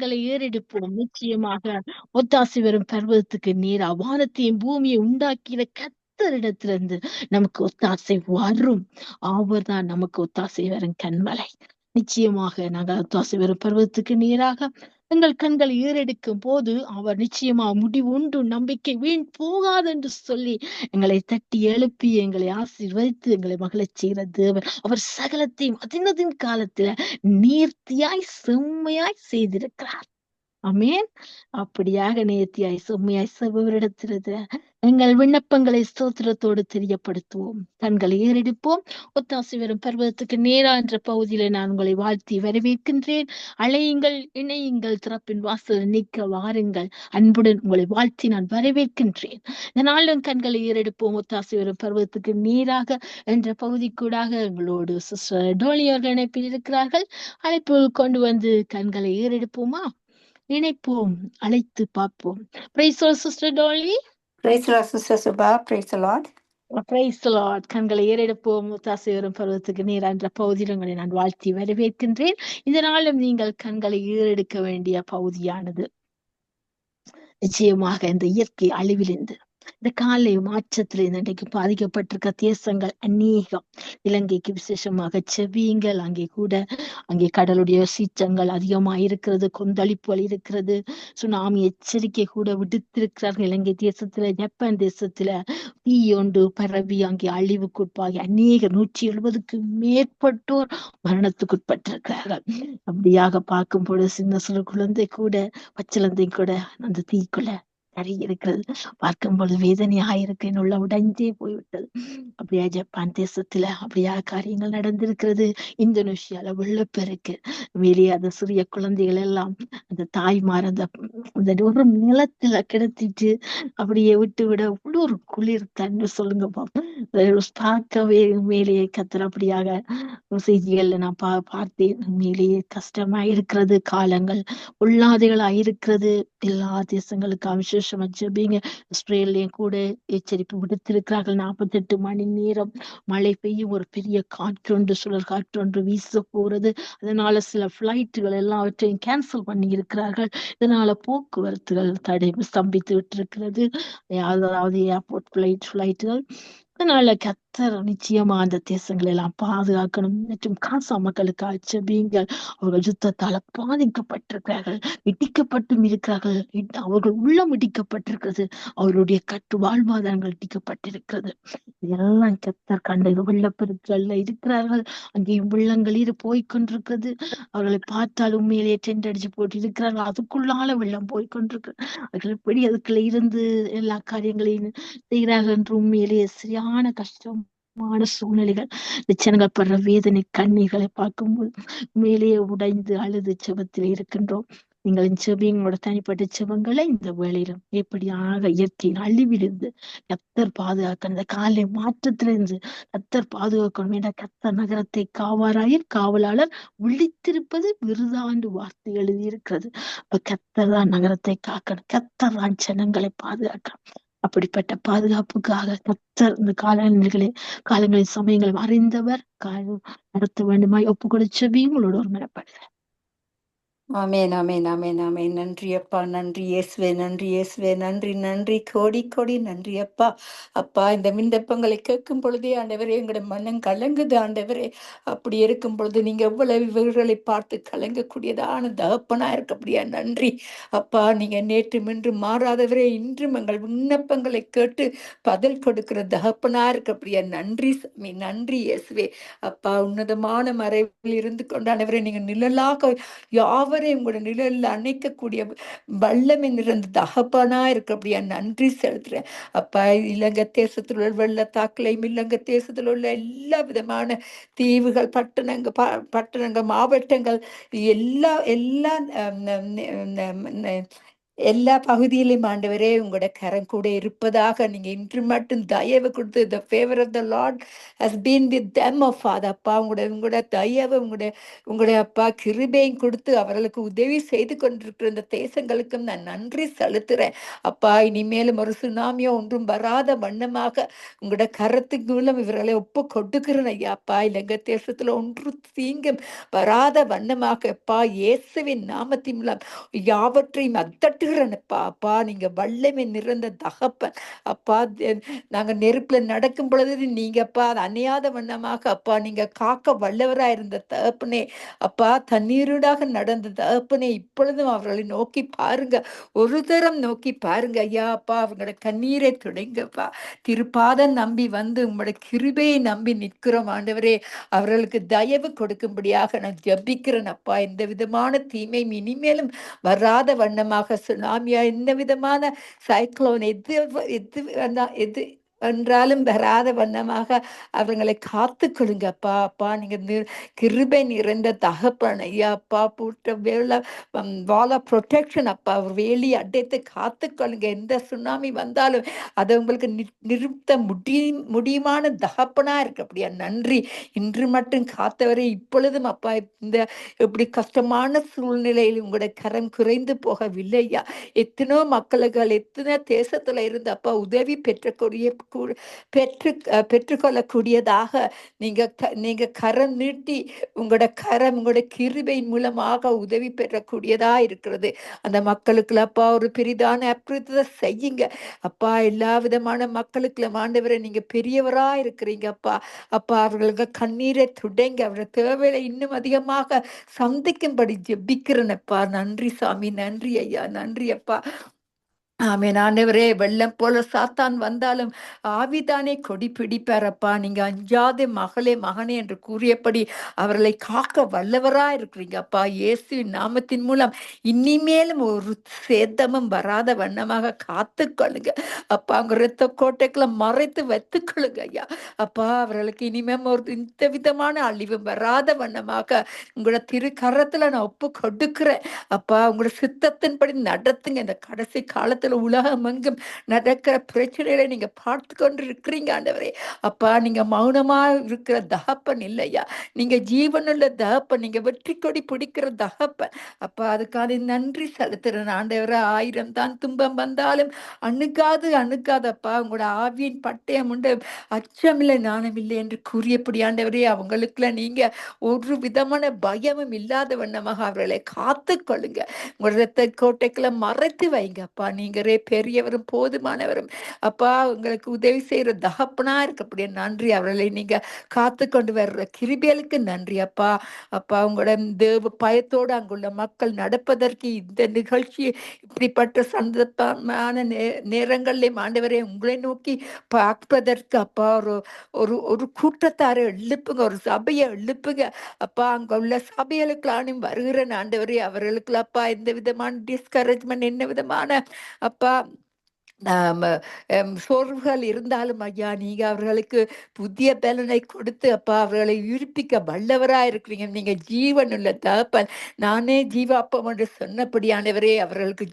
கண்களை ஏறெடுப்போம். நிச்சயமாக ஒத்தாசை வரும் பர்வதத்துக்கு நேரா வானத்தையும் பூமியை உண்டாக்கின கர்த்தரிடத்திலிருந்து நமக்கு ஒத்தாசை வரும். அவர்தான் நமக்கு ஒத்தாசை வரும் கண்மலை. நிச்சயமாக நாங்கள் ஒத்தாசை வரும் பர்வதத்துக்கு நேராக எங்கள் கண்களை ஏறெடுக்கும் போது அவர் நிச்சயமா முடிவு உண்டு, நம்பிக்கை வீண் போகாது என்று சொல்லி எங்களை தட்டி எழுப்பி எங்களை ஆசீர்வதித்து எங்களை மகிழச் செய்கிற தேவன். அவர் சகலத்தையும் அதினதின் காலத்துல நீர்த்தியாய் செம்மையாய் செய்திருக்கிறார். ஆமென். அப்படியாக நேர்த்தியாய் செம்மையாய் செய்பவரிடத்திலிருந்து எங்கள் விண்ணப்பங்களை ஸ்தோத்திரத்தோடு தெரியப்படுத்துவோம். கண்களை ஏறெடுப்போம். ஒத்தாசை வரும் பர்வதத்துக்கு நேரா என்ற பகுதியில நான் உங்களை வாழ்த்தி வரவேற்கின்றேன். அழையுங்கள், இணையுங்கள், திறப்பின் வாசல் நிற்க வாருங்கள். அன்புடன் உங்களை வாழ்த்தி நான் வரவேற்கின்றேன். இதனாலும் கண்களை ஏறெடுப்போம். ஒத்தாசை வரும் பர்வதத்துக்கு நேராக என்ற பகுதிக்கூடாக எங்களோடு சிஸ்டர் டோலி அவர்கள் இணைப்பில் இருக்கிறார்கள். அழைப்பு கொண்டு வந்து கண்களை ஏறெடுப்போமா? நினைப்போம், அழைத்து பார்ப்போம். Price sister Dolly. Praise the Lord, Sister Subha. Praise the Lord. Praise the Lord. கண்களை ஏறெடுப்போம். ஒத்தாசை வரும் பருவத்துக்கு நேரா என்ற பகுதியில் உங்களை நான் வாழ்த்தி வரவேற்கின்றேன். இந்த நாளும் நீங்கள் கண்களை ஏறெடுக்க வேண்டிய பகுதியானது நிச்சயமாக இந்த இயற்கை அழிவிலிருந்து, இந்த காலை மாற்றத்தில் இன்றைக்கு பாதிக்கப்பட்டிருக்க தேசங்கள் அநேகம். இலங்கைக்கு விசேஷமாக செவியுங்கள். அங்கே கடலுடைய சீற்றங்கள் அதிகமா இருக்கிறது, கொந்தளிப்புகள் இருக்கிறது, சுனாமி எச்சரிக்கை கூட விடுத்திருக்கிறார்கள். இலங்கை தேசத்துல, ஜப்பான் தேசத்துல தீ ஒன்று பரவி அங்கே அழிவுக்குட்பாகி அநேக 170க்கு மேற்பட்டோர் மரணத்துக்குட்பட்டிருக்கிறார்கள். அப்படியாக பார்க்கும் பொழுது சின்ன சிறு குழந்தை கூட, பச்சிலந்தை கூட அந்த தீக்குள்ள கறி இருக்கிறது. பார்க்கும் பொழுது வேதனையாக இருக்கு. உள்ள உடைஞ்சே போய்விட்டது. அப்படியா ஜப்பான் தேசத்துல அப்படியா காரியங்கள் நடந்திருக்கிறது. இந்தோனேஷியால வெள்ளப்பெருக்கு வெளியே அந்த சிறிய குழந்தைகள் எல்லாம் அந்த தாய்மார் அந்த ஒரு நிலத்துல கிடத்திட்டு அப்படியே விட்டு விட அவ்வளோ ஒரு குளிர் தண்ணி. சொல்லுங்க பார்க்கவே மேலேயே கத்துற அப்படியாக செய்திகள்ல நான் பார்த்தேன். மேலேயே கஷ்டமா இருக்கிறது. காலங்கள் உள்ளாதைகளா இருக்கிறது. எல்லா தேசங்களுக்கும் விசேஷமா ஜெபிங்க. இஸ்ரேலையும் கூட எச்சரிப்பு விடுத்திருக்கிறார்கள். 48 மணி நேரம் மழை பெய்யும், ஒரு பெரிய காற்றொன்று, சுழல் காற்றொன்று வீச போறது. அதனால சில பிளைட்டுகள் எல்லாவற்றையும் கேன்சல் பண்ணி இருக்கிறார்கள். இதனால போக்குவரத்துகள் தடை ஸ்தம்பித்து விட்டிருக்கிறது. அதாவது ஏர்போர்ட் பிளைட்டுகள். அதனால கர்த்தர் நிச்சயமா அந்த தேசங்களை எல்லாம் பாதுகாக்கணும். மற்றும் காசா மக்களுக்கு ஜெபியுங்கள். அவர்கள் யுத்தத்தால பாதிக்கப்பட்டிருக்கிறார்கள், இடிக்கப்பட்டும் இருக்கிறார்கள். அவர்கள் உள்ளம் இடிக்கப்பட்டிருக்கிறது, அவருடைய வாழ்வாதாரங்கள் இடிக்கப்பட்டிருக்கிறது. இதெல்லாம் கர்த்தர் கண்ட வெள்ளப்பெருக்கள்ல இருக்கிறார்கள். அங்கேயும் வெள்ளங்கள் போய்கொண்டிருக்கிறது. அவர்களை பார்த்தால் உண்மையிலேயே டென்ட் அடிச்சு போட்டு இருக்கிறார்கள். அதுக்குள்ளால வெள்ளம் போய்கொண்டிருக்கு. அவர்கள் எப்படி அதுக்குள்ள இருந்து எல்லா காரியங்களையும் செய்கிறார்கள் என்று உண்மையிலேயே சரியான கஷ்டமான சூழ்நிலைகள். ஜனங்கள் படுற வேதனை கண்ணீர்களை பார்க்கும்போது மேலேயே உடைந்து அழுது செபத்தில் இருக்கின்றோம். நீங்கள் செபியங்களோட தனிப்பட்ட செபங்களை இந்த வேளையிலும் எப்படியாக இயற்கையின் அழிவிலிருந்து கர்த்தர் பாதுகாக்கணும். இந்த காலை மாற்றத்திலிருந்து கர்த்தர் பாதுகாக்கணும். என்ற கர்த்தர் நகரத்தை காவாராயர் காவலாளர் விழித்திருப்பது விருதாண்டு வார்த்தை எழுதியிருக்கிறது. அப்ப கர்த்தர் தான் நகரத்தை காக்கணும். கர்த்தர் தான் ஜனங்களை பாதுகாக்கணும். அப்படிப்பட்ட பாதுகாப்புக்காக கர்த்தர் இந்த காலங்களின் சமயங்களும் அறிந்தவர். நடத்த வேண்டுமாய் ஒப்பு கொடுத்த உங்களோட ஒரு மனப்படுகிறேன். ஆமேன், ஆமேன், ஆமேன், ஆமேன். நன்றி அப்பா, நன்றி இயேசுவே, நன்றி இயேசுவே, நன்றி நன்றி, கோடி கோடி நன்றி அப்பா. அப்பா, இந்த விண்ணப்பங்களை கேட்கும் பொழுதே ஆண்டவரே எங்களோட மனம் கலங்குது ஆண்டவரே. அப்படி இருக்கும் பொழுது நீங்க எவ்வளவு இவர்களை பார்த்து கலங்கக்கூடியதான தகப்பனா இருக்கப்படியா நன்றி அப்பா. நீங்க நேற்று இன்று மாறாதவரே, இன்றும் எங்கள் விண்ணப்பங்களை கேட்டு பதில் கொடுக்கிற தகப்பனா இருக்கப்படியா நன்றி சாமி, நன்றி இயேசுவே. அப்பா, உன்னதமான மறைவில் இருந்து கொண்டாண்டவரே, நீங்க நிழலாக யாவரையும் உங்களோட நிழலில் அணைக்கக்கூடிய வல்லமை நிறைந்த தகப்பனா இருக்க அப்படியா நன்றி செலுத்துறேன் அப்பா. இலங்கை தேசத்தில் உள்ள வெள்ளத்தாக்களையும், இலங்கை தேசத்தில் உள்ள எல்லா விதமான தீவுகள், பட்டணங்கள், மாவட்டங்கள் எல்லா எல்லா பகுதியிலும் ஆண்டவரே உங்களோட கரம் கூட இருப்பதாக நீங்க இன்று மட்டும் தயவு கொடுத்து the favor of the Lord has been with them of Father. அப்பா உங்களோட தயவு உங்களுடைய அப்பா கிருபையும் கொடுத்து அவர்களுக்கு உதவி செய்து கொண்டிருக்கிற இந்த தேசங்களுக்கும் நான் நன்றி செலுத்துறேன். அப்பா இனிமேலும் ஒரு சுனாமியோ ஒன்றும் வராத வண்ணமாக உங்களோட கரத்துக்கு மூலம் இவர்களை ஒப்பு கொடுக்கிறேன் ஐயா. அப்பா இலங்கை தேசத்துல ஒன்று தீங்கும் வராத வண்ணமாக அப்பா இயேசுவின் நாமத்தின் மூலம் யாவற்றையும் அத்தட்டுகிறனப்பா. அப்பா நீங்க வல்லமை நிறைந்த தகப்பன் அப்பா. நாங்க நெருப்புல நடக்கும் பொழுது நீங்கப்பா அது அணையாத வண்ணமாக அப்பா நீங்க காக்க வல்லவரா இருந்த தகப்பனே. அப்பா தண்ணீருடாக நடந்த தகப்பனே, இப்பொழுதும் அவர்களை நோக்கி பாருங்க, ஒரு தரம் நோக்கி பாருங்க ஐயா. அப்பா அவங்களோட கண்ணீரை துடைங்கப்பா. திருப்பாதம் நம்பி வந்து உங்களோட கிருபையை நம்பி நிற்கிறோம் ஆண்டவரே. அவர்களுக்கு தயவு கொடுக்கும்படியாக நான் ஜபிக்கிறேன் அப்பா. எந்த விதமான தீமையும் இனிமேலும் வராத வண்ணமாக, சுனாமியா என்ன விதமான சைக்ளோன் எது என்றாலும் வராத வண்ணமாக அவங்களை காத்து கொள்ளுங்க அப்பா. அப்பா நீங்க கிருபை நிறைந்த தகப்பன் ஐயா. அப்பா போட்ட வால் ஆஃப் ப்ரொடெக்ஷன் அப்பா, ஒரு வேலி அடைத்து காத்து கொள்ளுங்க. எந்த சுனாமி வந்தாலும் அதை உங்களுக்கு நிறுத்த முடியுமான தகப்பனா இருக்கு. அப்படியா நன்றி. இன்று மட்டும் காத்தவரை இப்பொழுதும் அப்பா இந்த இப்படி கஷ்டமான சூழ்நிலையில் உங்களுடைய கரம் குறைந்து போகவில்லையா. எத்தனோ மக்களுக்கு எத்தனை தேசத்துல இருந்து அப்பா உதவி பெற்றுக்கொள்ளக்கூடியதாக நீங்க கரம் நீட்டி உங்களோட கிருபையின் மூலமாக உதவி பெறக்கூடியதா இருக்கிறது. அந்த மக்களுக்கு அப்பா ஒரு பெரிதான அற்புதத்தை செய்யுங்க அப்பா. எல்லா விதமான மக்களுக்கு ஆண்டவரை நீங்க பெரியவரா இருக்கிறீங்க அப்பா. அப்பா அவர்களுக்கு கண்ணீரை துடைங்க, அவருடைய தேவையை இன்னும் அதிகமாக சந்திக்கும்படி ஜெபிக்கிறேனப்பா. நன்றி சாமி, நன்றி ஐயா, நன்றி அப்பா. ஆமென் ஆண்டவரே. வெள்ளம் போல சாத்தான் வந்தாலும் ஆவிதானே கொடி பிடிப்பாரப்பா. நீங்க அஞ்சாதே மகளே மகனே என்று கூறியபடி அவர்களை காக்க வல்லவரா இருக்கிறீங்க அப்பா. இயேசுவின் நாமத்தின் மூலம் இனிமேலும் ஒரு சேதமும் வராத வண்ணமாக காத்து கொள்ளுங்க அப்பா. அவங்க இரத்த கோட்டைக்குள்ள மறைத்து வைத்துக்கொள்ளுங்க ஐயா. அப்பா அவர்களுக்கு இனிமேல் ஒரு இந்த விதமான அழிவு வராத வண்ணமாக உங்களோட திருக்கரத்துல நான் ஒப்பு கொடுக்கிறேன் அப்பா. உங்களோட சித்தத்தின்படி நடத்துங்க. இந்த கடைசி காலத்துல உலகம் எங்கும் நடக்கிற பிரச்சனைகளை நீங்க பார்த்து கொண்டு இருக்கிறீங்க ஆண்டவரே. அப்பா நீங்க மௌனமா இருக்கிற தகப்பன் இல்லையா. நீங்க ஜீவனுள்ள தகப்பன், நீங்க வெற்றி கொடி பிடிக்கிற தகப்பன் அப்பா. அதுக்காக நன்றி செலுத்துறேன் ஆண்டவரே. 1000 தான் துன்பம் வந்தாலும் அணுகாதப்பா. உங்களோட ஆவியின் பட்டயம் உண்டு, அச்சமில்லை நாணமில்லை என்று கூறியபடி ஆண்டவரே அவங்களுக்குள்ள நீங்க ஒரு விதமான பயமும் இல்லாத வண்ணமாக அவர்களை காத்து கொள்ளுங்க. உங்களோட இரத்த கோட்டைக்குள்ள மறைத்து வைங்க அப்பா. நீங்களே பெரியவரும் போதுமானவரும் அப்பா. உங்களுக்கு உதவி செய்யற தகப்பனா இருக்கு. அப்படியே நன்றி. அவர்களை நீங்க காத்து கொண்டு வர்ற கிருபைகளுக்கு நன்றி அப்பா. அப்பா உங்களோட தேவ பயத்தோடு அங்குள்ள மக்கள் நடப்பதற்கு இந்த நிகழ்ச்சி இப்படிப்பட்ட சந்தர்ப்பமான நேரங்களிலே ஆண்டவரே உங்களை நோக்கி பார்ப்பதற்கு அப்பா ஒரு ஒரு ஒரு கூட்டத்தாரை எழுப்புங்க, ஒரு சபையை எழுப்புங்க அப்பா. அங்க உள்ள சபைகளுக்கு வருகிற ஆண்டவரே அவர்களுக்கு அப்பா எந்த விதமான டிஸ்கரேஜ்மெண்ட், என்ன விதமான அப்பா சோர்வுகள் இருந்தாலும் ஐயா நீங்க அவர்களுக்கு புதிய பலனை கொடுத்து அப்பா அவர்களை உயிர்ப்பிக்க வல்லவரா இருக்கிறீங்க. நீங்க ஜீவனுள்ள தகப்பன். நானே ஜீவாப்பம் என்று சொன்னபடியானவரே அவர்களுக்கு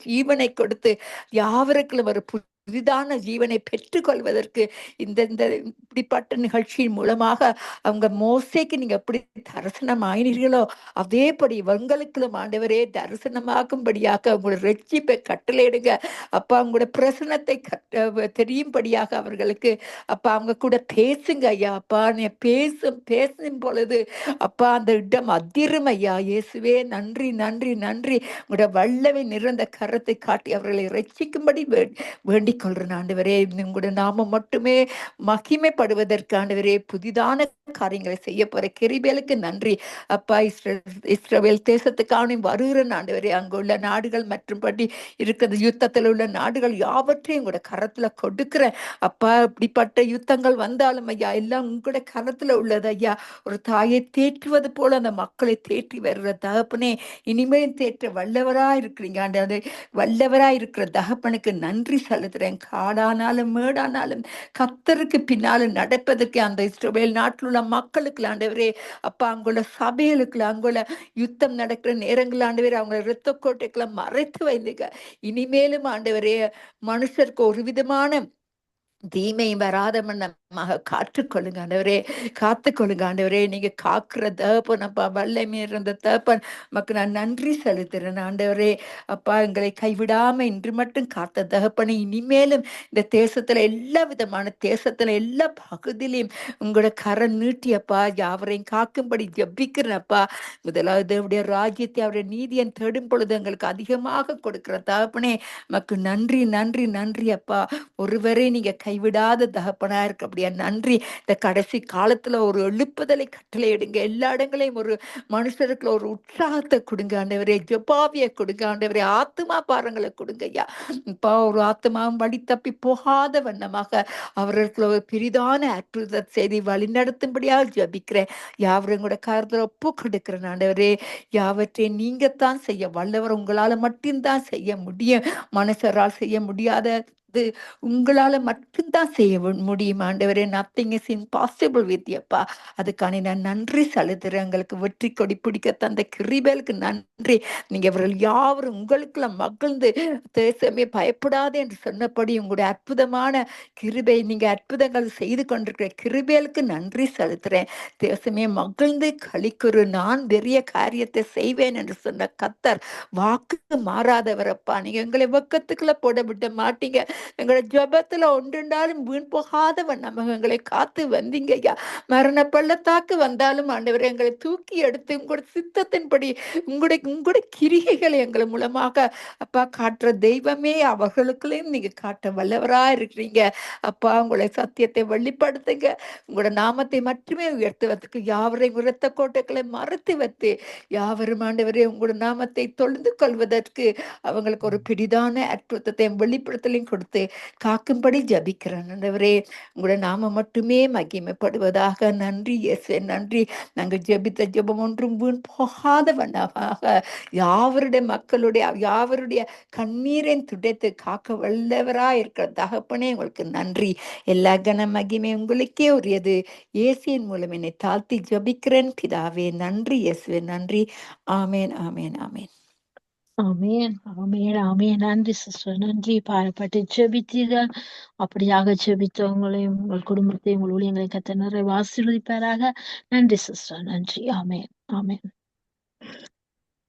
ஜீவனை கொடுத்து யாவருக்கும் ஒரு புதிதான ஜீவனை பெற்றுக்கொள்வதற்கு இந்த இந்த இப்படிப்பட்ட நிகழ்ச்சியின் மூலமாக அவங்க மோசேக்கு நீங்க எப்படி தரிசனம் ஆயினீர்களோ அதேபடி இவங்களுக்கும் ஆண்டவரே தரிசனமாகும்படியாக உங்களோட ரட்சிப்பை கட்டளையிடுங்க அப்பா. உங்களோட பிரசனத்தை தெரியும்படியாக அவர்களுக்கு அப்பா அவங்க கூட பேசுங்க ஐயா. அப்பா நீ பேசும் பொழுது அப்பா அந்த இடம் அதிரும் ஐயா. இயேசுவே நன்றி நன்றி நன்றி. உங்களோட வல்லமை நிறைந்த கரத்தை காட்டி அவர்களை ரட்சிக்கும்படி வேண்டிக் கொள்றேன் ஆண்டவரே. உங்களோட நாமம் மட்டுமே மகிமைப்படுவதற்கு ஆண்டவரே புதிதான காரியங்களை செய்ய போற கிருபைகளுக்கு நன்றி அப்பா. இஸ்ரவேல் தேசத்துக்கான வருகிற ஆண்டவரே அங்குள்ள நாடுகள் மற்றும்படி இருக்கிற யுத்தத்தில் உள்ள நாடுகள் யாவற்றையும் கூட கரத்துல கொடுக்கிறேன் அப்பா. இப்படிப்பட்ட யுத்தங்கள் வந்தாலும் ஐயா எல்லாம் உங்களோட கரத்துல உள்ளது ஐயா. ஒரு தாயை தேற்றுவது போல அந்த மக்களை தேற்றி வருகிற தகப்பனே இனிமேல் தேற்ற வல்லவரா இருக்கிறீங்க ஆண்டவரே. வல்லவரா இருக்கிற தகப்பனுக்கு நன்றி செலுத்துறேன். காடானாலும் மேடானாலும் கர்த்தருக்கு பின்னால நடப்பதற்கு அந்த இஸ்ரவேல் நாட்டில் உள்ள மக்களுக்கு ஆண்டவரே அப்பா அங்குள்ள சபைகளுக்குள்ள அங்குள்ள யுத்தம் நடக்கிற நேரங்கள் ஆண்டவரே அவங்க இரத்த கோட்டைக்குள்ள மறைத்து வைத்துக்க. இனிமேலும் ஆண்டவரே மனுஷருக்கு ஒரு விதமான தீமை வராத மன்னமாக காத்துக்கொள்ளுங்க ஆண்டவரே, காத்துக்கொள்ளுங்க ஆண்டவரே. நீங்க காக்குற தகப்பன் அப்பா, வல்லமை இருந்த தகப்பன் மக்கு நான் நன்றி செலுத்துறேன் ஆண்டவரே. அப்பா எங்களை கைவிடாம இன்று மட்டும் காத்த தகப்பனை இனிமேலும் இந்த தேசத்துல எல்லா விதமான தேசத்துல எல்லா பகுதியிலையும் உங்களோட கரம் நீட்டியப்பா யாவரையும் காக்கும்படி ஜெபிக்கிறேன்ப்பா. முதலாவது அவருடைய ராஜ்யத்தை அவருடைய நீதியன் தேடும் பொழுது எங்களுக்கு அதிகமாக கொடுக்கிற தகப்பனே மக்கு நன்றி நன்றி நன்றி அப்பா. ஒருவரை நீங்க கைவிடாத தகப்பனா இருக்கு அப்படியா நன்றி. இந்த கடைசி காலத்துல ஒரு எழுப்புதலை கட்டளையிடுங்க. எல்லா இடங்களையும் ஒரு மனுஷருக்கு ஒரு உற்சாகத்தை கொடுங்க ஆண்டவரே, ஜெபாவிய கொடுங்க ஆண்டவரே, ஆத்மா பாரங்களை கொடுங்க ஐயா. இப்ப ஒரு ஆத்மாவும் வழி தப்பி போகாத வண்ணமாக அவர்களுக்கு ஒரு பெரிதான அற்புத செய்தி வழி நடத்தும்படியாக ஜபிக்கிறேன். யாவரும் கூட காரத்தில் ஒப்பு கொடுக்கிறேன் ஆண்டவரே. யாவற்றையும் நீங்கத்தான் செய்ய வல்லவர், உங்களால மட்டும்தான் செய்ய முடியும். மனுஷரால் செய்ய முடியாத உங்களால மட்டும்தான் செய்ய முடியும் ஆண்டவரே. நத்திங் இஸ் இம்பாசிபிள் வித் யூப்பா. அதுக்கான நான் நன்றி செலுத்துறேன். எங்களுக்கு வெற்றி கொடி பிடிக்க தந்த கிருபைக்கு நன்றி. நீங்க இவர்கள் யாவரும் உங்களுக்குள்ள மகிழ்ந்து தேசமே பயப்படாது என்று சொன்னபடி உங்களுடைய அற்புதமான கிருபை, நீங்க அற்புதங்கள் செய்து கொண்டிருக்கிற கிருபைகளுக்கு நன்றி செலுத்துறேன். தேசமே மகிழ்ந்து களிக்குறு, நான் பெரிய காரியத்தை செய்வேன் என்று சொன்ன கர்த்தர் வாக்கு மாறாதவரப்பா. நீங்க எங்களை வெக்கத்துக்குள்ள போட விட மாட்டீங்க. எங்களை ஜபத்துல ஒன்றுண்டாலும் வீண் போகாதவன் நம்ம எங்களை காத்து வந்தீங்க ஐயா. மரண பள்ளத்தாக்கு வந்தாலும் ஆண்டவரை எங்களை தூக்கி எடுத்து உங்களோட சித்தத்தின்படி உங்களுடைய கிரிகைகளை எங்களை மூலமாக அப்பா காட்டுற தெய்வமே, அவர்களுக்குள்ளேயும் நீங்க காட்ட வல்லவரா இருக்கிறீங்க அப்பா. உங்களை சத்தியத்தை வெளிப்படுத்துங்க. உங்களோட நாமத்தை மட்டுமே உயர்த்துவதற்கு யாவரையும் உரத்த கோட்டைகளை மறைத்து வைத்து யாவரும் ஆண்டவரே உங்களோட நாமத்தை தொழுந்து கொள்வதற்கு அவங்களுக்கு ஒரு பெரிதான அற்புதத்தையும் வெளிப்படுத்தலையும் கொடுத்து காக்கும்படி ஜபிக்கிறேன் ஆண்டவரே. உங்களோட நாம மட்டுமே மகிமைப்படுவதாக. நன்றி இயேசுவே, நன்றி. நாங்கள் ஜெபித்த ஜெபம் ஒன்றும் வீண் போகாத வண்ணமாக யாவருடைய மக்களுடைய யாவருடைய கண்ணீரையும் துடைத்து காக்க வல்லவரா இருக்கிற தகப்பனே உங்களுக்கு நன்றி. எல்லா கன மகிமை உங்களுக்கே உரியது. இயேசுவின் மூலம் என்னை தாழ்த்தி ஜபிக்கிறேன் பிதாவே. நன்றி இயேசுவே, நன்றி. ஆமேன் ஆமேன் ஆமேன். ஆமேன் ஆமேன் ஆமேன். நன்றி சிஸ்டர், நன்றி. பாரப்பட்டு ஜெபித்தீர்கள். அப்படியாக ஜெபித்தவங்களையும் உங்கள் குடும்பத்தையும் உங்கள் ஊழியங்களை கத்த நிறைய ஆசீர்வதிப்பாராக. நன்றி சிஸ்டர், நன்றி. ஆமேன் ஆமேன்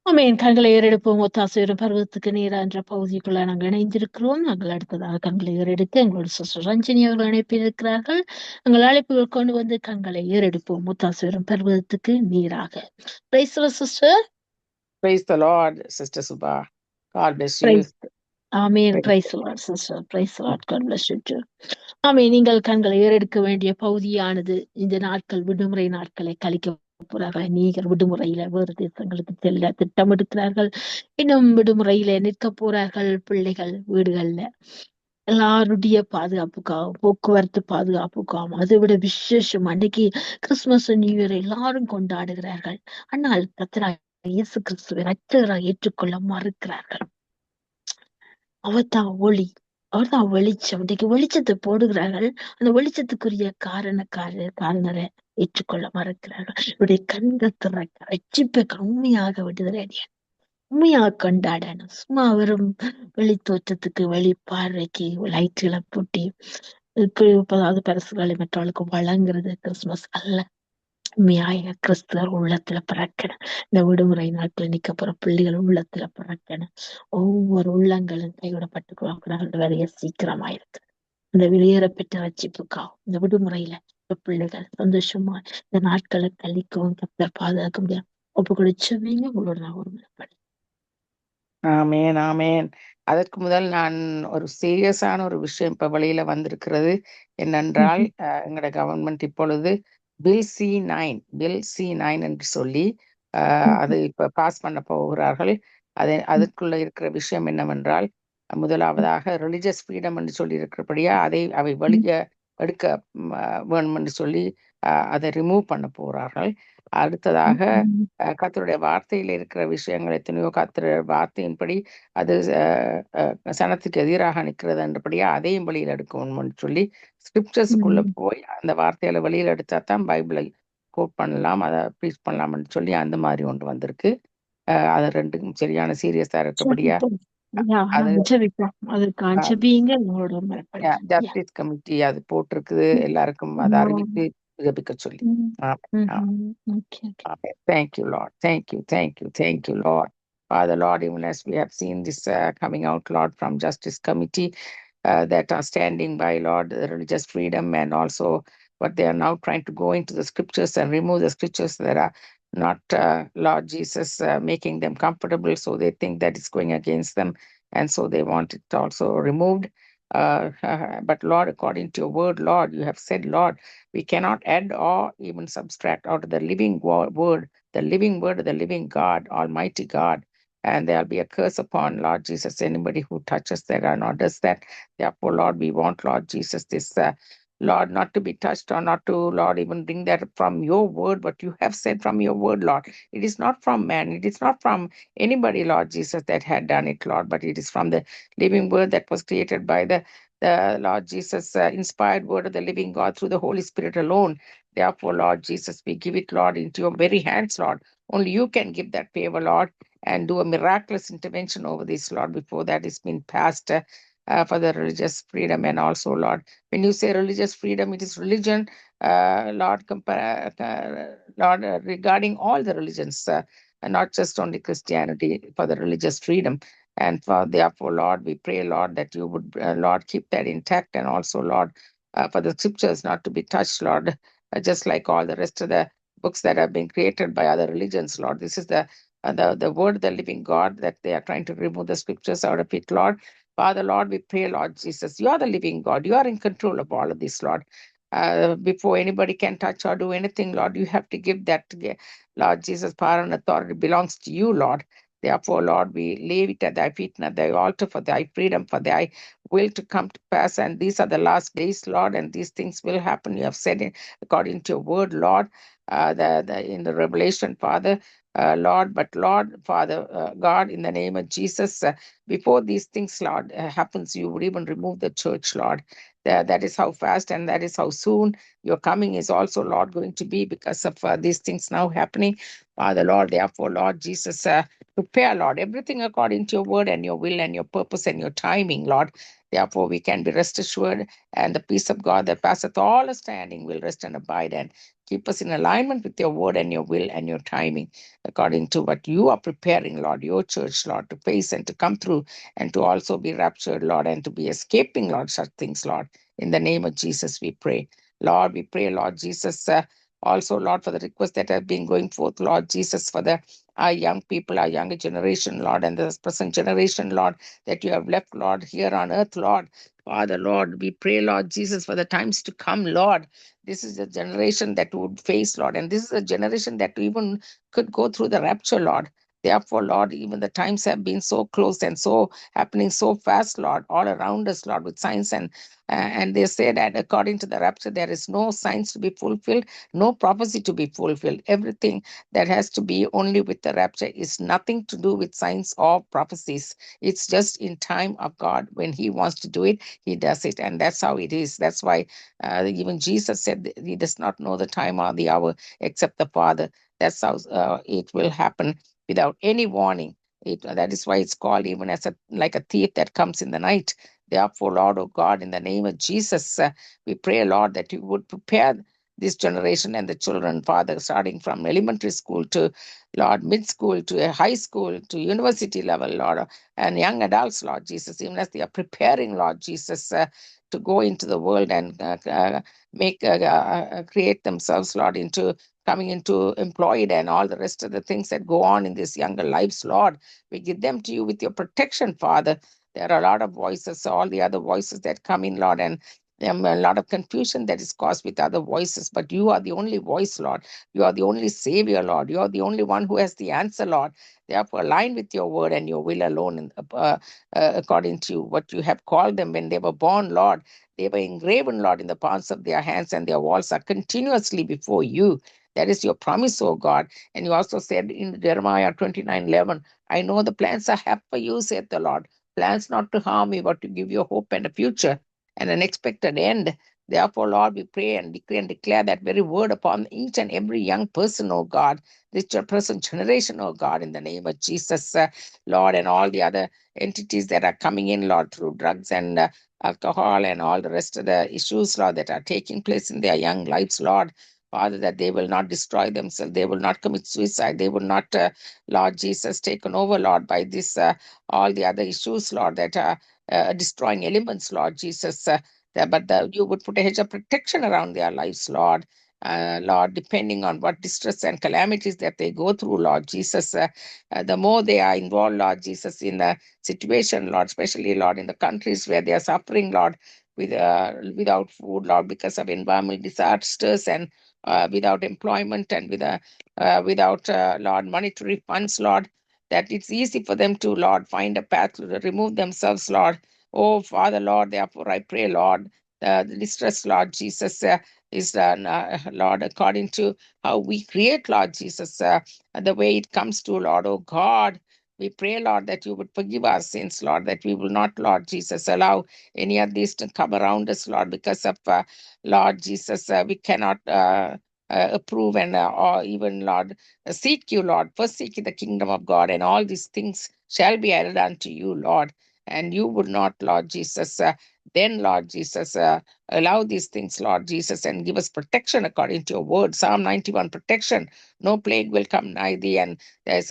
ஆமேன். கண்களை ஏறெடுப்போம். ஒத்தாசையரும் பருவத்துக்கு நேரா என்ற பகுதிக்குள்ள நாங்கள் இணைந்திருக்கிறோம். நாங்கள் அடுத்ததாக கண்களை ஏறெடுக்க எங்களோட சிஸ்டர் ரஞ்சினி அவர்கள் அனுப்பியிருக்கிறார்கள். எங்கள் அழைப்புகள் கொண்டு வந்து கண்களை ஏறெடுப்போம். ஒத்தாசையரும் பருவத்துக்கு நீராக. Praise the sister. Praise the Lord, Sister Subha. God bless you. Amen. Praise the Lord sister. Praise the Lord. God bless you too. ஆமேன். நீங்கள் கண்களை ஏறெடுக்க வேண்டிய பகுதியானது இந்த நாட்கள் விடுமுறை நாட்களை கழிக்க போறார்கள். நீங்கள் விடுமுறையில வேறு தேசங்களுக்கு செல்ல திட்டமிடுக்கிறார்கள். இன்னும் விடுமுறையில நிற்க போறார்கள் பிள்ளைகள் வீடுகள்ல. எல்லாருடைய பாதுகாப்புக்காகவும் போக்குவரத்து பாதுகாப்புக்காகவும், அதை விட விசேஷம் அன்னைக்கு கிறிஸ்துமஸ் நியூ இயர் எல்லாரும் கொண்டாடுகிறார்கள். ஆனால் கர்த்தராகிய இயேசு கிறிஸ்துவை ரட்சகராக ஏற்றுக்கொள்ள மறுக்கிறார்கள். அவர்தான் ஒளி, அவர்தான் வெளிச்சம். இன்றைக்கு வெளிச்சத்தை போடுகிறார்கள். அந்த வெளிச்சத்துக்குரிய காரணரை ஏற்றுக்கொள்ள மறுக்கிறார்கள். இவருடைய கண்கள் திறக்க ரட்சிப்பை உண்மையாக விடுதலை அடைய உண்மையாக கொண்டாடணும். சும்மா வெறும் வெளி தோற்றத்துக்கு வெளி பார்வைக்கு லைட்டுகளை பூட்டி அதாவது பரிசுகளை மற்றவர்களுக்கு வழங்குறது கிறிஸ்துமஸ் அல்ல. உண்மையாக கிறிஸ்துவர் உள்ளத்துல பிறக்கணும். இந்த விடுமுறை நாட்கள் நிக்க போற பிள்ளைகள் உள்ளத்துல பிறக்கணும். ஒவ்வொரு உள்ளங்களும் கைவிடப்பட்டு வேலைய சீக்கிரமா இருக்கு. இந்த வெளியேற பெற்ற ரட்சிப்புக்காகும் இந்த விடுமுறையில பிள்ளைகள் சந்தோஷமா இந்த நாட்களை கழிக்கவும் கர்த்தர் பாதுகாக்க முடியாது. ஒப்பு கொடுச்சவீங்க உங்களோட நான் ஒரு ஆமேன் ஆமேன். அதற்கு முதல் நான் ஒரு சீரியஸான ஒரு விஷயம் இப்ப வெளியில வந்திருக்கிறது. என்னென்றால் எங்களோட கவர்மெண்ட் இப்பொழுது பில் C9 என்று சொல்லி அது இப்ப பாஸ் பண்ண போகிறார்கள். அதற்குள்ள இருக்கிற விஷயம் என்னவென்றால், முதலாவதாக ரிலிஜியஸ் ஃப்ரீடம் என்று சொல்லி இருக்கிறபடியா அவை வெளியே எடுக்க வேணும் என்று சொல்லி அதை ரிமூவ் பண்ண போறார்கள். அடுத்ததாக கர்த்தருடைய வார்த்தையில் இருக்கிற விஷயங்கள் எத்தனையோ கர்த்தருடைய வார்த்தையின்படி அது சனத்துக்கு எதிராக நிற்கிறது என்றபடியா அதையும் வெளியில் எடுக்கணும்னு சொல்லி ஸ்கிரிப்சர்ஸுக்குள்ள போய் அந்த வார்த்தையில வெளியில் எடுத்தா தான் பைபிளை கோட் பண்ணலாம், அதை ப்ரீச் பண்ணலாம்னு சொல்லி அந்த மாதிரி ஒன்று வந்திருக்கு. அது ரெண்டுக்கும் சரியான சீரியஸா இருக்கபடியா அது ஜஸ்டிஸ் கமிட்டி அது போட்டிருக்குது. எல்லாருக்கும் அதை அறிவித்து ஜெபிக்க சொல்லி. Thank you, Lord. Thank you, thank you, thank you, Lord. Father, Lord, even as we have seen this coming out, Lord, from Justice Committee that are standing by, Lord, the religious freedom, and also what they are now trying to go into the scriptures and remove the scriptures that are not, Lord Jesus, making them comfortable. So they think that it's going against them, and so they want it also removed. But Lord, according to your word, Lord, you have said, Lord, we cannot add or even subtract out of the living word, the living word of the living God, Almighty God. And there'll be a curse upon, Lord Jesus, anybody who touches that or not does that. Therefore, Lord, we want, Lord Jesus, this, Lord, not to be touched or not to, Lord, even bring that from your word, but you have said from your word, Lord. It is not from man. It is not from anybody, Lord Jesus, that had done it, Lord, but it is from the living word that was created by the Lord Jesus, inspired word of the living God through the Holy Spirit alone. Therefore, Lord Jesus, we give it, Lord, into your very hands, Lord. Only you can give that favor, Lord, and do a miraculous intervention over this, Lord, before that has been passed for the religious freedom. And also, Lord, when you say religious freedom, it is religion, Lord, Lord, regarding all the religions, and not just only Christianity, for the religious freedom. And for therefore, Lord, we pray, Lord, that you would, Lord, keep that intact, and also, Lord, for the scriptures not to be touched, Lord, just like all the rest of the books that have been created by other religions, Lord. This is the word of the living God that they are trying to remove the scriptures out of it, Lord. Father, Lord, we pray, Lord Jesus, you are the living God. You are in control of all of this, Lord. Before anybody can touch or do anything, Lord, you have to give that, Lord Jesus, power and authority belongs to you, Lord. Therefore, Lord, we lay it at thy feet and at thy altar for thy freedom, for thy will to come to pass. And these are the last days, Lord, and these things will happen. You have said it according to your word, Lord, in the Revelation, Father. Lord, but Lord, Father, God, in the name of Jesus, before these things, Lord, happens, you would even remove the church, Lord. That is how fast and that is how soon your coming is also, Lord, going to be because of these things now happening. Father, Lord, therefore, Lord Jesus, prepare, Lord, everything according to your word and your will and your purpose and your timing, Lord. Therefore, we can be rest assured, and the peace of God that passeth all understanding will rest and abide and keep us in alignment with your word and your will and your timing, according to what you are preparing, Lord, your church, Lord, to face and to come through and to also be raptured, Lord, and to be escaping, Lord, such things, Lord. In the name of Jesus, we pray. Lord, we pray, Lord Jesus, also, Lord, for the requests that have been going forth, Lord Jesus, for our young people, our younger generation, Lord, and the present generation, Lord, that you have left, Lord, here on earth, Lord. Father, Lord, we pray, Lord Jesus, for the times to come, Lord. This is a generation that would face, Lord, and this is a generation that even could go through the rapture, Lord. Therefore, Lord, even the times have been so close and so happening so fast, Lord, all around us, Lord, with signs and they say that according to the rapture, there is no signs to be fulfilled, no prophecy to be fulfilled. Everything that has to be only with the rapture is nothing to do with signs or prophecies. It's just in time of God. When he wants to do it, he does it. And that's how it is. That's why even Jesus said that he does not know the time or the hour except the Father. That's how it will happen without any warning. That is why it's called even as like a thief that comes in the night. Therefore, Lord, oh God, in the name of Jesus, we pray, Lord, that you would prepare this generation and the children, Father, starting from elementary school to, Lord, mid-school to high school to university level, Lord, and young adults, Lord Jesus, even as they are preparing, Lord Jesus, to go into the world and create themselves, Lord, into coming into employed and all the rest of the things that go on in these younger lives, Lord. We give them to you with your protection, Father. There are a lot of voices, all the other voices that come in, Lord, and A lot of confusion that is caused with other voices, but you are the only voice, Lord. You are the only Savior, Lord. You are the only one who has the answer, Lord. Therefore, align with your word and your will alone, according to what you have called them when they were born, Lord. They were engraven, Lord, in the palms of their hands, and their walls are continuously before you. That is your promise, O God. And you also said in Jeremiah 29:11, I know the plans I have for you, said the Lord. Plans not to harm you, but to give you hope and a future and an expected end. Therefore, Lord, we pray and decree and declare that very word upon each and every young person, oh God, this present generation, oh God, in the name of Jesus, Lord, and all the other entities that are coming in, Lord, through drugs and alcohol and all the rest of the issues, Lord, that are taking place in their young lives, Lord. Father, that they will not destroy themselves, they will not commit suicide, they will not, Lord Jesus, taken over, Lord, by this, all the other issues, Lord, that are destroying elements, Lord Jesus. You would put a hedge of protection around their lives, Lord. Lord, depending on what distress and calamities that they go through, Lord Jesus, the more they are involved, Lord Jesus, in the situation, Lord, especially, Lord, in the countries where they are suffering, Lord, without food, Lord, because of environmental disasters and without employment and without, Lord, monetary funds, Lord, that it's easy for them to, Lord, find a path to remove themselves, Lord. Oh, Father, Lord, therefore I pray, Lord, the distress, Lord Jesus, is done, Lord, according to how we create, Lord Jesus, the way it comes to, Lord, oh God. We pray, Lord, that you would forgive our sins, Lord, that we will not, Lord Jesus, allow any of these to come around us, Lord, because of, Lord Jesus, we cannot approve and or even, Lord, seek you, Lord. First seek the kingdom of God, and all these things shall be added unto you, Lord. And you would not, Lord Jesus, then, Lord Jesus, allow these things, Lord Jesus, and give us protection according to your word. Psalm 91, protection. No plague will come nigh thee, and there's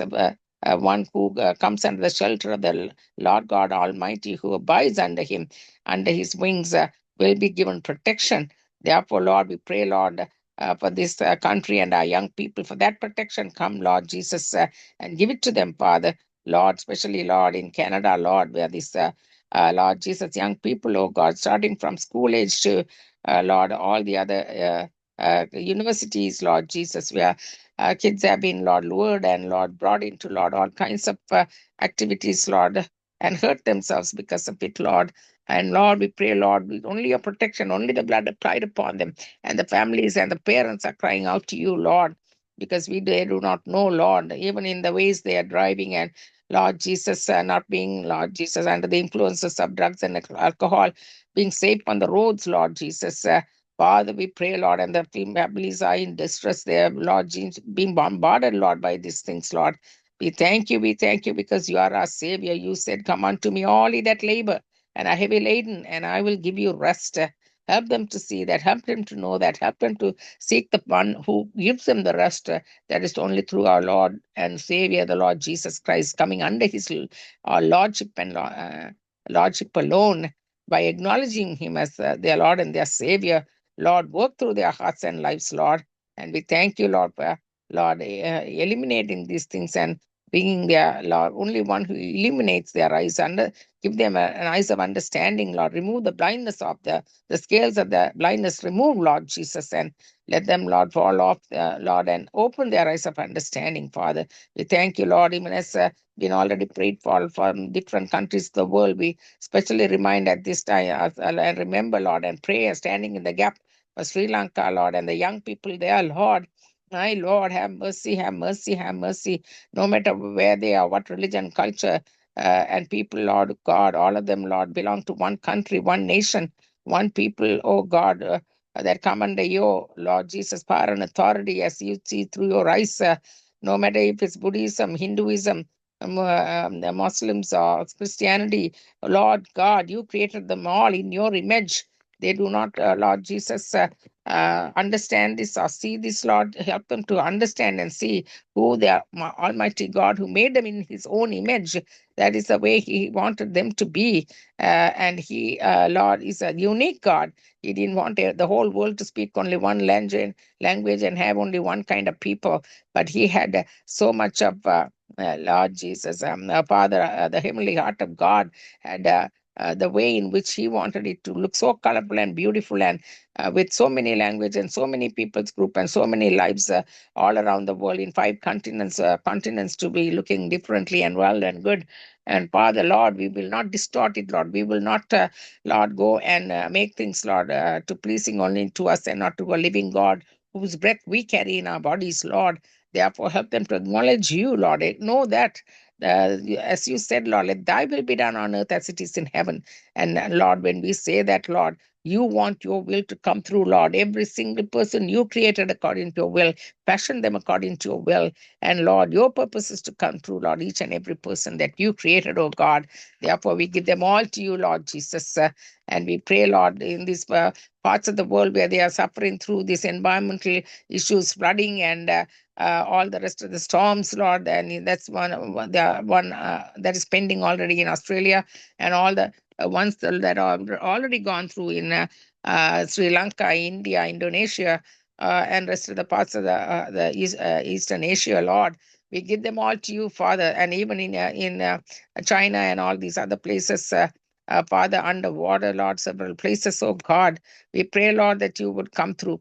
one who comes under the shelter of the Lord God Almighty, who abides under him, under his wings, will be given protection. Therefore, Lord, we pray, Lord, for this country and our young people, for that protection, come, Lord Jesus, and give it to them, Father. Lord, especially, Lord, in Canada, Lord, where this, Lord Jesus, young people, oh God, starting from school age to, Lord, all the other universities, Lord Jesus, where kids have been, Lord, lured and, Lord, brought into, Lord, all kinds of activities, Lord, and hurt themselves because of it, Lord. And Lord, we pray, Lord, with only your protection, only the blood applied upon them. And the families and the parents are crying out to you, Lord, because they do not know, Lord, even in the ways they are driving and Lord Jesus, not being, Lord Jesus, under the influences of drugs and alcohol, being safe on the roads, Lord Jesus. Father, we pray, Lord, and the families are in distress there, Lord Jesus, being bombarded, Lord, by these things, Lord. We thank you because you are our Savior. You said, come unto me, all ye that labor and are heavy laden, and I will give you rest. Help them to see that, help them to know that, help them to seek the one who gives them the rest. That is only through our Lord and Savior, the Lord Jesus Christ, coming under his lordship and lordship alone, by acknowledging him as their Lord and their Savior. Lord, work through their hearts and lives, Lord. And we thank you, Lord, for Lord, eliminating these things and being their Lord, only one who illuminates their eyes, give them an eyes of understanding, Lord. Remove the blindness of the scales of the blindness, remove, Lord Jesus, and let them, Lord, fall off, Lord, and open their eyes of understanding, Father. We thank you, Lord, even as been already prayed for from different countries of the world. We especially remind at this time and remember, Lord, and pray standing in the gap for Sri Lanka, Lord, and the young people there, Lord. My Lord, have mercy, have mercy, have mercy. No matter where they are, what religion, culture, and people, Lord God, all of them, Lord, belong to one country, one nation, one people, oh God, that come under your, Lord Jesus, power and authority as you see through your eyes, no matter if it's Buddhism, Hinduism, the Muslims or Christianity, Lord God, you created them all in your image. They do not, Lord Jesus, understand this or see this, Lord. Help them to understand and see who they are, Almighty God, who made them in his own image. That is the way he wanted them to be. And he, Lord, is a unique God. He didn't want the whole world to speak only one language and have only one kind of people. But he had so much of Lord Jesus, Father, the heavenly heart of God had the way in which he wanted it to look so colorful and beautiful, and with so many languages and so many people's group and so many lives all around the world in 5 continents to be looking differently and well and good. And Father, Lord, we will not distort it, Lord. We will not, Lord, go and make things, Lord, to pleasing only to us and not to a living God whose breath we carry in our bodies, Lord. Therefore, help them to acknowledge you, Lord. Know that, as you said, Lord, let thy will be done on earth as it is in heaven. And Lord, when we say that, Lord, you want your will to come through, Lord. Every single person you created according to your will, fashion them according to your will. And Lord, your purpose is to come through, Lord, each and every person that you created, oh God. Therefore, we give them all to you, Lord Jesus. And we pray, Lord, in these parts of the world where they are suffering through these environmental issues, flooding, and all the rest of the storms, Lord. And that's the one that is pending already in Australia, and all the ones that are already gone through in Sri Lanka, India, Indonesia, and rest of the parts of the Eastern Asia, Lord. We give them all to you, Father, and even in China and all these other places, Father, underwater, Lord, several places, oh God. We pray, Lord, that you would come through,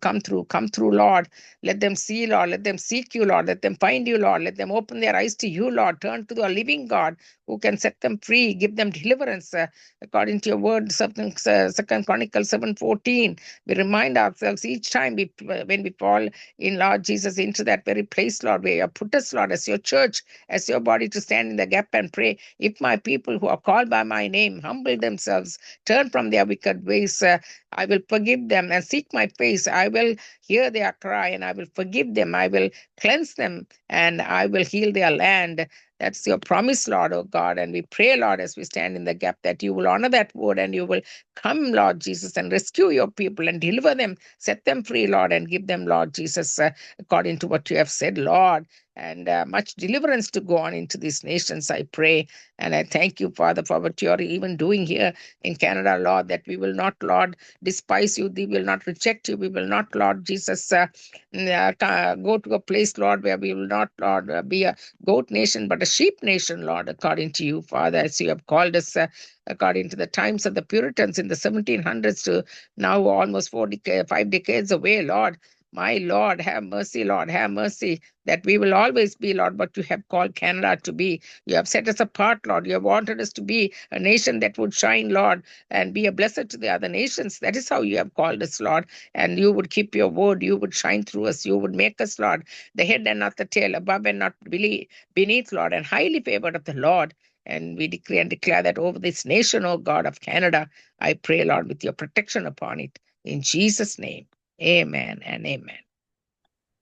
Lord. Let them see, Lord. Let them seek you, Lord. Let them find you, Lord. Let them open their eyes to you, Lord. Turn to the living God who can set them free, give them deliverance, according to your word, Second Chronicles 7:14. We remind ourselves each time when we fall in, Lord Jesus, into that very place, Lord, where you have put us, Lord, as your church, as your body, to stand in the gap and pray. If my people who are called by my name humble themselves, turn from their wicked ways, I will forgive them and seek my face. I will hear their cry and I will forgive them. I will cleanse them and I will heal their land. That's your promise, Lord, oh God. And we pray, Lord, as we stand in the gap, that you will honor that word and you will come, Lord Jesus, and rescue your people and deliver them, set them free, Lord, and give them, Lord Jesus, according to what you have said, Lord. And much deliverance to go on into these nations, I pray. And I thank you, Father, for what you are even doing here in Canada, Lord, that we will not, Lord, despise you. We will not reject you. We will not, Lord Jesus, go to a place, Lord, where we will not, Lord, be a goat nation, but a sheep nation, Lord, according to you, Father, as you have called us, according to the times of the Puritans in the 1700s to now almost 5 decades away, Lord. My Lord, have mercy, Lord, have mercy, that we will always be, Lord, what you have called Canada to be. You have set us apart, Lord. You have wanted us to be a nation that would shine, Lord, and be a blessing to the other nations. That is how you have called us, Lord. And you would keep your word. You would shine through us. You would make us, Lord, the head and not the tail, above and not beneath, Lord, and highly favored of the Lord. And we decree and declare that over this nation, O God of Canada, I pray, Lord, with your protection upon it. In Jesus' name, amen and amen.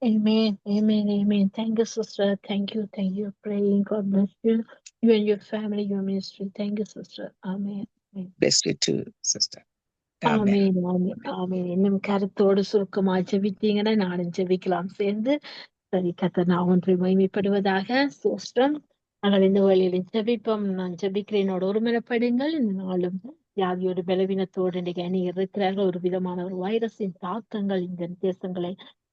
Amen. Amen. Amen. Thank you, sister. Thank you. Thank you for praying. God bless you. You and your family, your ministry. Thank you, sister. Amen. Amen. Bless you too, sister. Amen. ஆமென், ஆமென், ஆமென். இன்னும் கருத்தோடு சுருக்கமா ஜெபித்தீங்கன்னா நானும் ஜெபிக்கலாம் சேர்ந்து. சரி, கர்த்தர் நாமம் மகிமைப்படுவதாக. ஸ்தோத்திரம். நாங்கள் இந்த வழியில் ஜெபிப்போம். நான் ஜெபிக்கிறேனோடு ஒருமனப்படுங்கள். இந்த நாளும் வியாதியோடு பலவீனத்தோடு இன்றைக்கு அநேகர் இருக்கிறார்கள். ஒரு விதமான ஒரு வைரஸின் தாக்கங்கள் இந்த தேசங்களை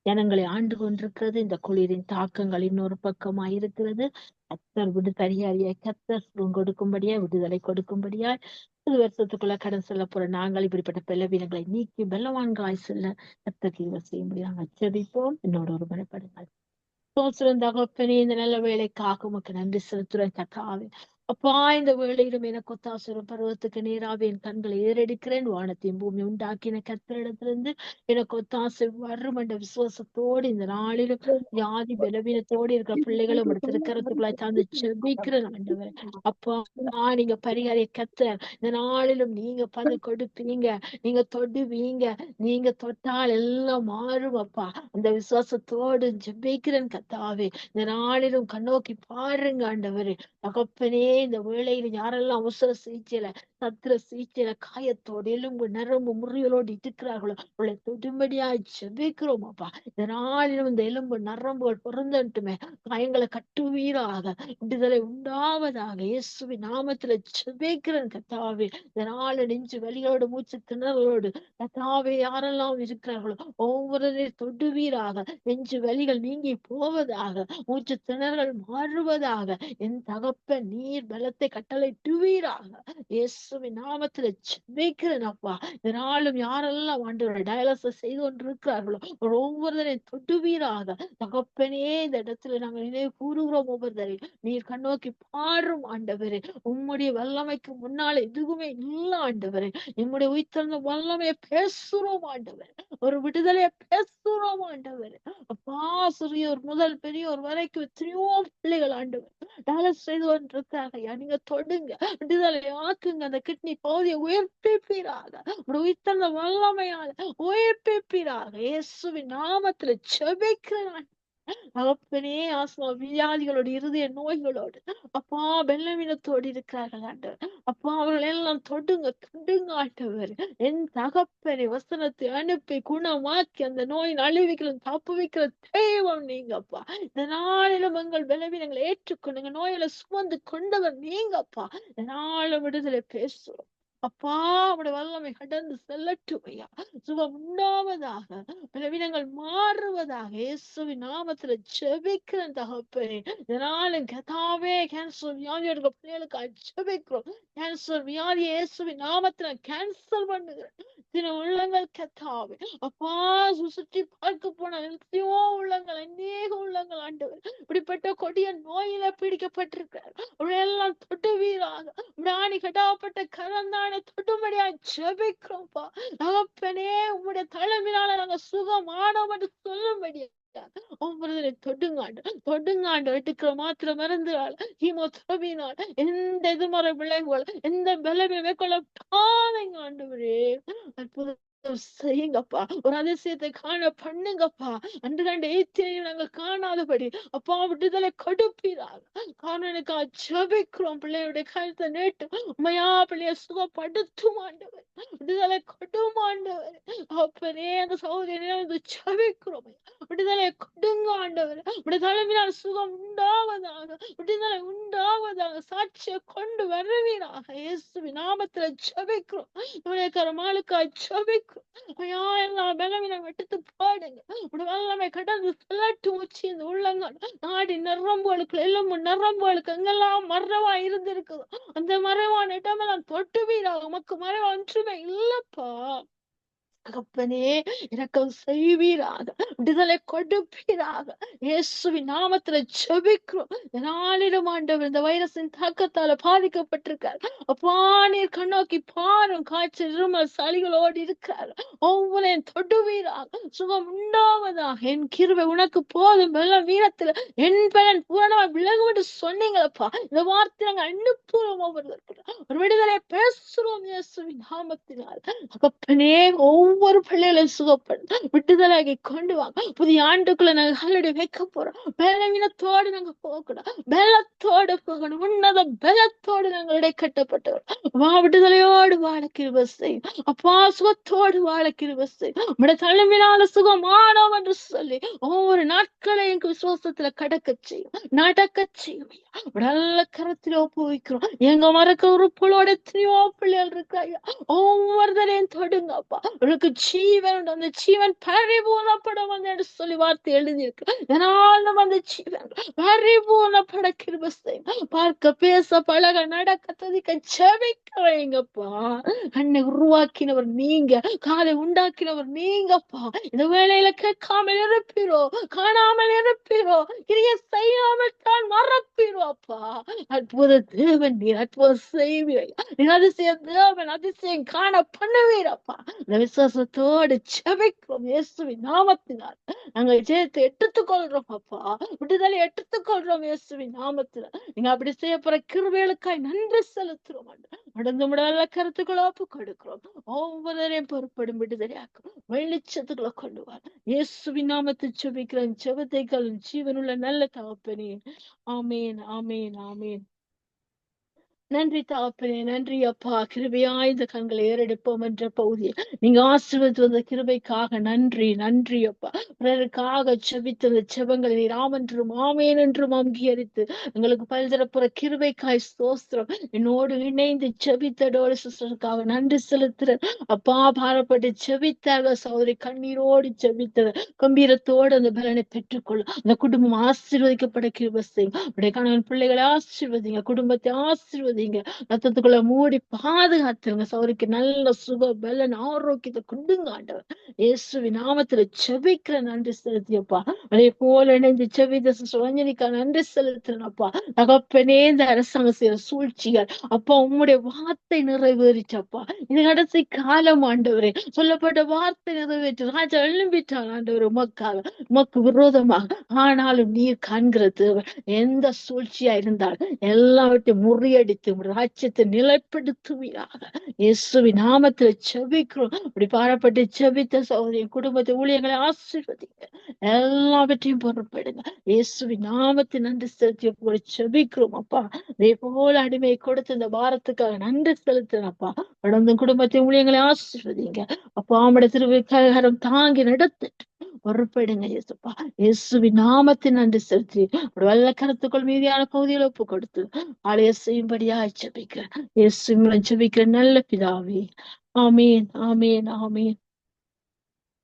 ஜனங்களை ஆண்டு கொண்டிருக்கிறது. இந்த குளிரின் தாக்கங்கள் இன்னொரு பக்கமாய் இருக்கிறது. கர்த்தர் விடுதலையாய் கர்த்தர் சுகம் கொடுக்கும்படியா, விடுதலை கொடுக்கும்படியா, ஒரு வருஷத்துக்குள்ள கடன் சொல்ல போற நாங்கள் இப்படிப்பட்ட பலவீனங்களை நீக்கி பலவான்களாய் செல்ல கர்த்தர் கிருபை செய்யும்படி நாங்கள் ஜெபிப்போம். என்னோட ஒரு மனப்படுங்கள். ஸ்தோத்திரம் தகப்பனே, இந்த நல்ல வேலைக்காக உமக்கு நன்றி செலுத்துறேன் கர்த்தாவே. அப்பா, இந்த வேளையிலும் எனக்கு ஒத்தாசரும் பருவத்துக்கு நேராக என் கண்களை ஏறெடுக்கிறேன். வானத்தையும் பூமி உண்டாக்கின கர்த்தரிடத்திலிருந்து எனக்கு ஒத்தாசை வரும் என்ற விசுவாசத்தோடு இந்த நாளிலும் வியாதி பலவீனத்தோடு இருக்கிற பிள்ளைகளை உடைய திருக்கரத்துக்குள்ளாய் சார்ந்து செபிக்கிறேன் ஆண்டவரே. அப்பா, நீங்க பரிகாரிய கர்த்தர். இந்த நாளிலும் நீங்க பதில் கொடுப்பீங்க, நீங்க தொடுவீங்க, நீங்க தொட்டால் எல்லாம் மாறும் அப்பா. அந்த விசுவாசத்தோடு ஜெபிக்கிறேன் கர்த்தாவே. இந்த நாளிலும் கண்ணோக்கி பாருங்க ஆண்டவரே. தகப்பனே, இந்த வேளையில யாரெல்லாம் அவசர சிகிச்சையில, சத்திர சிகிச்சையில காயத்தோடு எலும்பு நரம்பு முறிகளோடு இருக்கிறார்களோ அவளை தொடும்படியா ஜெபிக்கிறோம் அப்பா. இந்த நாளிலும் இந்த எலும்பு நரம்புகள் பொருந்தட்டுமே, காயங்களை கட்டுவீராக, விடுதலை உண்டாவதாக. இயேசுவின் நாமத்துல ஜெபிக்கிறேன் கர்த்தாவே. இந்த நாள் நெஞ்சு வலிகளோடு மூச்சு திணறலோடு கர்த்தாவே யாரெல்லாம் இருக்கிறார்களோ ஒவ்வொருவரையும் தொடுவீராக. நெஞ்சு வலிகள் நீங்கி போவதாக, மூச்சு திணறல் மாறுவதாக. என் தகப்பன் நீர் பலத்தை கட்டளையிடுவீராக. இயேசுவின் நாமத்துல ஜெபிக்கிறேன் அப்பா. இதனாலும் யாரெல்லாம் ஆண்டவரை டயாலிசிஸ் செய்து கொண்டிருக்கிறார்களோ ஒவ்வொருவரையும் தொடுவீராக. தகப்பனே, இந்த இடத்துல நாங்கள் நினைவு கூறுகிறோம் ஒவ்வொருத்தரையும். நீர் கண்ணோக்கி பாரும் ஆண்டவரே. உம்முடைய வல்லமைக்கு முன்னாலே எதுவுமே இல்ல ஆண்டவரே. எம்முடைய உயிர்த்தெழுந்த வல்லமையை பேசுறோம் ஆண்டவரே. ஒரு விடுதலையை பேசுறோம் ஆண்டவரே. அப்பா, சிறியோர் முதல் பெரியோர் வரைக்கும் எத்தனையோ பிள்ளைகள் ஆண்டவர் டயாலிசிஸ் செய்து கொண்டிருக்காங்க. நீங்க தொடுங்க, விடுதலை ஆக்குங்க. அந்த கிட்னி பகுதியை உயிர்ப்பிப்பீராக. உயிர்த்தெழுந்த வல்லமையால உயிர்ப்பிப்பீராக. இயேசுவின் நாமத்துல ஜெபிக்கிறேன் தகப்பனே. ஆஸ்மா வியாதிகளோடு, இருதய நோய்களோடு அப்பா பலவீனத்தோடு இருக்கிறார்கள் ஆண்டவர். அப்பா, அவர்கள் எல்லாம் தொடுங்க தொடுங்க ஆண்டவர். என் தகப்பனை வசனத்தை அனுப்பி குணமாக்கி அந்த நோயின் அழிவுகளை தப்பு வைக்கிற தெய்வம் நீங்கப்பா. இந்த நாளிலும் எங்கள் பலவீனங்களை ஏற்றுக்கொண்டுங்க. நோயில சுமந்து கொண்டவர் நீங்கப்பா. இந்த நாளும் விடுதலை பேசுறோம் அப்பா. அவருடைய வல்லமை கடந்து செல்லட்டும் ஐயா. சுகம் உண்டாவதாக, பலவீனங்கள் மாறுவதாக. இயேசுவின் நாமத்துல ஜெபிக்கிறேன் தகப்பனே. இதனாலும் கர்த்தாவே, கேன்சர் வியாதியோட பிள்ளைகளுக்கு ஜெபிக்கிறோம். கேன்சர் வியாதி இயேசுவின் நாமத்துல கேன்சல் பண்ணுகிறேன். சில உள்ளங்கள் கர்த்தாவே அப்பா, சுற்றி பார்க்க போன எத்தனையோ உள்ளங்கள், அநேக உள்ளங்கள் ஆண்டவர் இப்படிப்பட்ட கொடிய நோயில பீடிக்கப்பட்டிருக்கிறார். எல்லாம் தொடுவீராக. பிராணி கட்டாப்பட்ட கரந்தான தொடும்படியா ஜெபிக்கிறோம்ப்பா. தகப்பனே, உம்முடைய தலைமையினால நாங்க சுகமானோம் என்று சொல்லும்படியா ஒவ்வொரு தொடுங்காண்டு தொடுங்காண்டு எடுக்கிற மாத்திர மருந்துகள், ஹீமோதெரபினால் எந்த எதிர்மறை விளைவுகள், எந்த பலமே மேற்கொள்ள ஆண்டவரே அற்புதம் செய்யுங்கப்பா. ஒரு அதிசயத்தை காண பண்ணுங்கப்பா. அன்று கண்ட எய்த்தியையும் நாங்கள் காணாதபடி அப்பா விடுதலை கொடுப்பீராக. காரணக்கா ஜெபிக்கிறோம். பிள்ளையுடைய கருத்தை நேட்டு உண்மையா பிள்ளைய சுகப்படுத்தும் ஆண்டவர். விடுதலை கொடும் ஆண்டவர். அப்பனே, அந்த சகோதரி ஜெபிக்கிறோம். விடுதலை கொடுங்க ஆண்டவர். விடுதலைவினால் சுகம் உண்டாவதாக, விடுதலை உண்டாவதாக. சாட்சியை கொண்டு வருவீராக. இயேசுவின் நாமத்துல ஜெபிக்கிறோம். கரமாளுக்கா ஜெபிக்கிறோம். ஐயா, எல்லா பலவீனம் எடுத்து பாடுங்க. வல்லமை கடந்து செல்லட்டு உச்சி இந்த உள்ளங்கள் நாடி நரம்புகளுக்கு, எலும்பு நரம்புகளுக்கு எங்கெல்லாம் மறைவா இருந்திருக்குதோ அந்த மறைவான இடமெல்லாம் தொட்டு வீராக. உமக்கு மறைவா ஒன்றுமே இல்லப்பா. தகப்பனே, இரக்கம் செய்வீராக. விடுதலை கொடுப்பீராக. இயேசுவின் நாமத்துல ஜெபிக்கிறோம். நாளிலும் ஆண்டவர் இந்த வைரஸின் தாக்கத்தால பாதிக்கப்பட்டிருக்கார். அப்பா, நீர் கண்ணோக்கி பாரும். காய்ச்சல், இருமல், சளிகளோடு இருக்கிறார். ஒவ்வொருவரையும் தொடுவீராக. சுகம் உண்டாவதாக. என் கிருபை உனக்கு போதும், வெள்ள வீரத்துல என் பலன் பூரணமா விலகும் என்று சொன்னீங்களப்பா. இந்த வார்த்தை நாங்க அனுப்புறோம். ஒரு விடுதலை பேசுறோம் இயேசுவின் நாமத்தினால். தகப்பனே, ஒவ்வொரு பிள்ளைகளையும் சுகப்படும் விடுதலையாகி கொண்டு வாங்க. புதிய ஆண்டுக்குள்ள நாங்க காலடி வைக்க போறோம். பலவீனத்தோடு நாங்க போகக்கூடாது, பலத்தோடு போகணும். உன்னத பலத்தோடு நாங்கள் இடைக்கட்டப்பட்டவர். விடுதலையோடு வாழ கிருபை செய்யும் அப்பா. சுகத்தோடு வாழ கிருபை செய்யும். உடைய தலைமையினால சுகமானோம் என்று சொல்லி ஒவ்வொரு நாட்களையும் விசுவாசத்துல கடக்க செய்யும், நடக்க செய்யும். நல்ல கரத்தில ஒப்புவிக்கிறோம். எங்க மறக்க உறுப்புகளோட எத்தனையோ பிள்ளைகள் இருக்காங்க. ஒவ்வொருத்தரையும் தொடுங்கப்பா. உனக்கு ஜீவன் உண்டு. அந்த ஜீவன் பரிபூர்ணப்படும் என்று சொல்லி வார்த்தை எழுதியிருக்கு. இதனாலும் அந்த ஜீவன் பரிபூர்ணப்பட கிருபை செய்யும். பார்க்க, பேச, பழக, நடக்க, ததிக்க ஜெபிக்க வைங்கப்பா. கண்ணை உருவாக்கினவர் நீங்க, காலை உண்டாக்கினவர் நீங்கப்பா. இந்த வேளையில கேட்காமல் இருப்பீரோ, காணாமல் இருப்பீரோ, கிரியை செய்யாமல் தான் மறப்பீரோ அப்பா. அற்புத தேவன் நீர், அற்புதம் செய்வீர். நீர் அதிசய தேவன், அதிசயம் காண பண்ணுவீரப்பா. இந்த விசுவாசத்தோடு ஜெபிக்கிறோம் இயேசுவின் நாமத்தினால். நாங்கள் ஜெயத்தை எடுத்துக்கொள்றோம் அப்பா. விடுதலை எடுத்துக்கொள்றோம் இயேசுவின் நாமத்துல. நீங்க அப்படி செய்ய போற கிருபைகளுக்காய் நன்றி செலுத்துறோம். நடந்து முடியாத கருத்துக்களை ஒப்பு கொடுக்கிறோம். ஒவ்வொருவரையும் பொறுப்படும் விடுதலையாக்கும் வெளிச்சத்துக்களை கொண்டு வா. இயேசுவின் நாமத்தை ஜெபிக்கிறேன். ஜெபத்தை ஜீவனுள்ள நல்ல தகப்பனே. ஆமேன், ஆமேன், ஆமேன். நன்றி தாப்பனே, நன்றி அப்பா. கிருபையாய் இந்த கண்களை ஏறெடுப்போம் என்ற பகுதியை நீங்க ஆசீர்வதித்து வந்த கிருபைக்காக நன்றி, நன்றி அப்பா. பிறருக்காக செபித்த அந்த செபங்களை நீர் ஆமென்றும் ஆமேன் என்றும் அங்கீகரித்து எங்களுக்கு பல்தரப்புற கிருபைக்காய் ஸ்தோத்திரம். என்னோடு இணைந்து செபித்தடோடு சிஸ்டருக்காக நன்றி செலுத்துறேன் அப்பா. பாரப்பட்டு செபித்தார்கள் சகோதரி, கண்ணீரோடு செபித்தது கம்பீரத்தோடு அந்த பலனை பெற்றுக்கொள்ள அந்த குடும்பம் ஆசீர்வதிக்கப்பட கிருபை செய்யுங்க. உடைய கணவன் பிள்ளைகளை ஆசீர்வதிங்க, குடும்பத்தை ஆசீர்வதிங்க, ரத்தத்துக்குள்ள மூடி பாதுகாத்துருங்க. சௌரிக்கு நல்ல சுக பலன் ஆரோக்கியத்தை கொடுங்க ஆண்டவர். இயேசுவின் நாமத்துல செபிக்கிற நன்றி செலுத்தியப்பா. அதே போல இணைந்து செபித்த சிஸ்டர் ரஞ்சனிக்கா நன்றி செலுத்துறேன்ப்பா. தகப்பனே, இந்த அரசாங்கம் செய்யற சூழ்ச்சிகள் அப்பா உம்முடைய வார்த்தை நிறைவேறிச்சப்பா. இது கடைசி காலம் ஆண்டவரே, சொல்லப்பட்ட வார்த்தை நிறைவேற்று ராஜா எழும்பிட்டான் ஆண்டவர் உமக்காக, உமக்கு விரோதமாக. ஆனாலும் நீர் காண்கிற தேவன். எந்த சூழ்ச்சியா இருந்தாலும் எல்லாவற்றையும் முறியடித்து ராஜ்யத்தை நிலைப்படுத்துவீராக. இயேசுவின் நாமத்துல செபிக்கிறோம். அப்படி பாரப்பட்டு செபித்த சகோதரின் குடும்பத்தை ஊழியர்களை ஆசீர்வதிங்க, எல்லாவற்றையும் பொறுப்படுங்க. இயேசுவின் நாமத்தை நன்றி செலுத்தி கூட செபிக்கிறோம் அப்பா. அதே போல அடிமையை கொடுத்து இந்த பாரத்துக்காக நன்றி செலுத்துறேன் அப்பா. கடந்த குடும்பத்தை ஊழியர்களை ஆசீர்வதிங்க அப்பா. அவனுடைய திருவிக்காரம் தாங்கி நடத்திட்டு பொறுப்படுங்க இயேசுப்பா. இயேசுவின் நாமத்தை நன்றி செலுத்தி ஒரு வல்ல கருத்துக்கள் மீதியான பகுதியில் ஒப்பு கொடுத்து ஆலய செய்யும்படியா ஜெபிக்கிறேன். இயேசு மூலம் ஜெபிக்கிற நல்ல பிதாவே, ஆமீன், ஆமீன், ஆமீன்.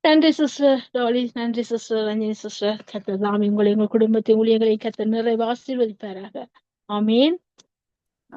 நன்றி சிஸ்டர் டாலி, நன்றி சிஸ்டர் ரஞ்சினி சிஸ்டர். கர்த்தர் தாமே உங்களை, உங்கள் குடும்பத்தை ஊழியர்களை கர்த்தர் நிறைவு ஆசீர்வதிப்பாராக. ஆமீன்.